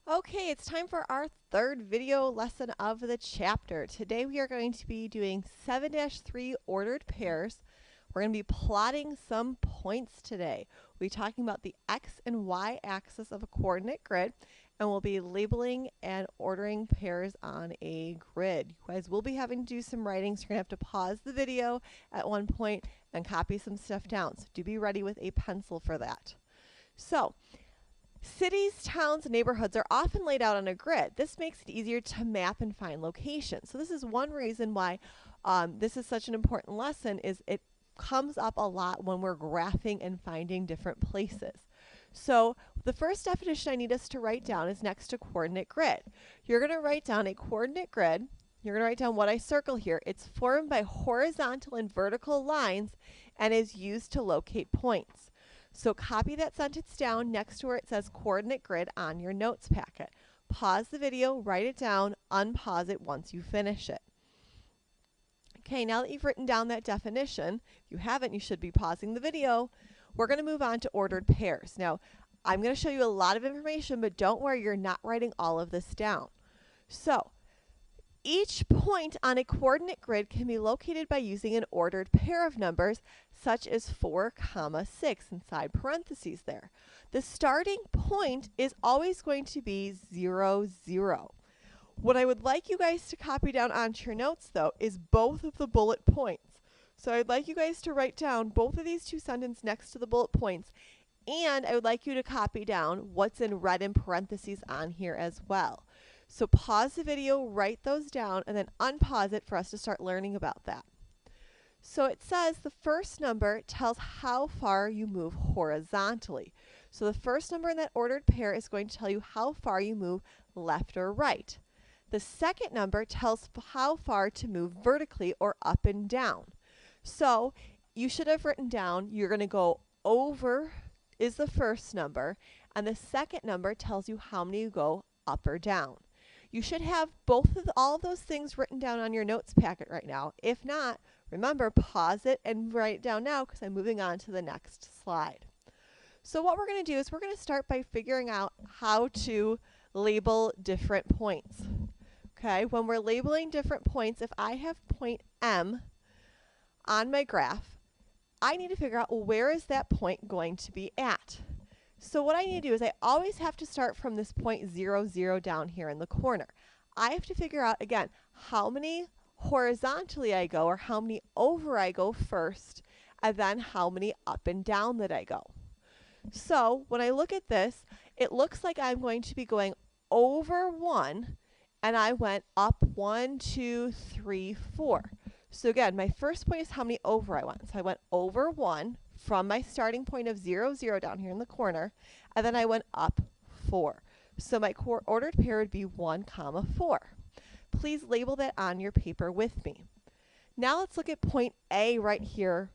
Okay, it's time for our third video lesson of the chapter. Today we are going to be doing 7-3 ordered pairs. We're going to be plotting some points today. We'll be talking about the x and y axis of a coordinate grid, and we'll be labeling and ordering pairs on a grid. You guys will be having to do some writing, so you're going to have to pause the video at one point and copy some stuff down. So do be ready with a pencil for that. So, cities, towns, and neighborhoods are often laid out on a grid. This makes it easier to map and find locations. So this is one reason why this is such an important lesson, is it comes up a lot when we're graphing and finding different places. So the first definition I need us to write down is next to coordinate grid. You're going to write down a coordinate grid. You're going to write down what I circle here. It's formed by horizontal and vertical lines and is used to locate points. So copy that sentence down next to where it says coordinate grid on your notes packet. Pause the video, write it down, unpause it once you finish it. Okay, now that you've written down that definition, if you haven't, you should be pausing the video. We're going to move on to ordered pairs. Now, I'm going to show you a lot of information, but don't worry, you're not writing all of this down. So, each point on a coordinate grid can be located by using an ordered pair of numbers, such as 4, 6 inside parentheses there. The starting point is always going to be 0, 0. What I would like you guys to copy down onto your notes, though, is both of the bullet points. So I'd like you guys to write down both of these two sentences next to the bullet points, and I would like you to copy down what's in red in parentheses on here as well. So pause the video, write those down, and then unpause it for us to start learning about that. So it says the first number tells how far you move horizontally. So the first number in that ordered pair is going to tell you how far you move left or right. The second number tells how far to move vertically or up and down. So you should have written down, you're going to go over is the first number, and the second number tells you how many you go up or down. You should have all of those things written down on your notes packet right now. If not, remember, pause it and write it down now because I'm moving on to the next slide. So what we're going to do is we're going to start by figuring out how to label different points. Okay, when we're labeling different points, if I have point M on my graph, I need to figure out, well, where is that point going to be at? So what I need to do is I always have to start from this point 0, 0 down here in the corner. I have to figure out, again, how many horizontally I go or how many over I go first, and then how many up and down that I go. So when I look at this, it looks like I'm going to be going over 1, and I went up 1, 2, 3, 4. So again, my first point is how many over I went. So I went over 1 from my starting point of 0, 0 down here in the corner, and then I went up 4. So my ordered pair would be 1, 4. Please label that on your paper with me. Now let's look at point A right here.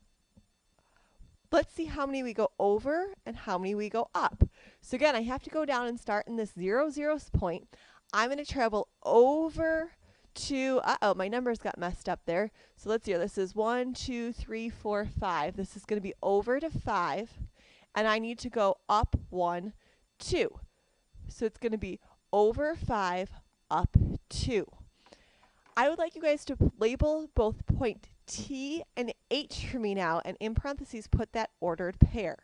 Let's see how many we go over and how many we go up. So again, I have to go down and start in this 0, 0 point. I'm going to travel over to, my numbers got messed up there. So let's see here. This is 1, 2, 3, 4, 5. This is going to be over to 5. And I need to go up 1, 2. So it's going to be over 5, up 2. I would like you guys to label both point T and H for me now, and in parentheses put that ordered pair.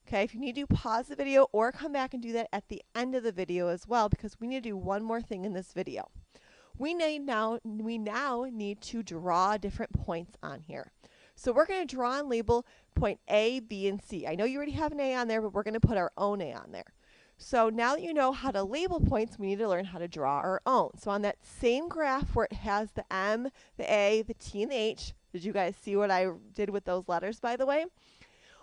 Okay, if you need to pause the video or come back and do that at the end of the video as well, because we need to do one more thing in this video. We now need to draw different points on here. So we're going to draw and label point A, B, and C. I know you already have an A on there, but we're going to put our own A on there. So now that you know how to label points, we need to learn how to draw our own. So on that same graph where it has the M, the A, the T, and the H, did you guys see what I did with those letters, by the way?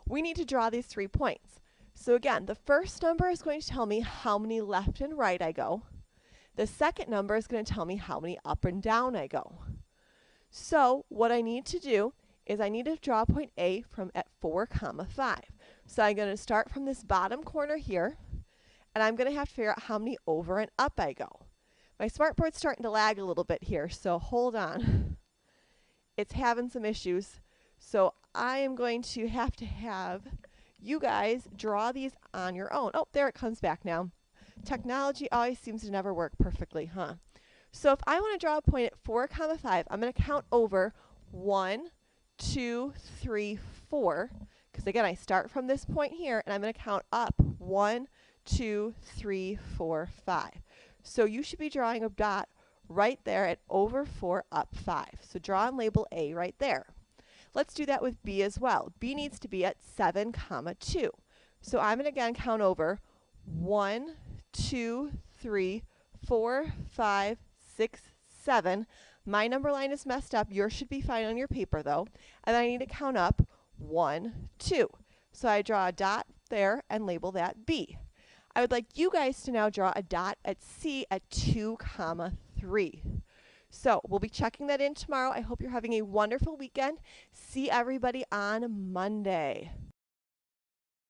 We need to draw these 3 points. So again, the first number is going to tell me how many left and right I go. The second number is going to tell me how many up and down I go. So what I need to do is I need to draw point A from at 4, 5. So I'm going to start from this bottom corner here, and I'm going to have to figure out how many over and up I go. My smartboard's starting to lag a little bit here, so hold on. It's having some issues. So I am going to have you guys draw these on your own. Oh, there it comes back now. Technology always seems to never work perfectly, huh? So if I want to draw a point at 4, 5, I'm going to count over 1, 2, 3, 4. Because again, I start from this point here, and I'm going to count up 1, 2, 3, 4, 5. So you should be drawing a dot right there at over 4, up 5. So draw and label A right there. Let's do that with B as well. B needs to be at 7, 2. So I'm going to again count over 1, 2, 3, 4, 5, 6, 7. My number line is messed up. Yours should be fine on your paper though. And then I need to count up 1, 2. So I draw a dot there and label that B. I would like you guys to now draw a dot at C at 2, 3. So we'll be checking that in tomorrow. I hope you're having a wonderful weekend. See everybody on Monday.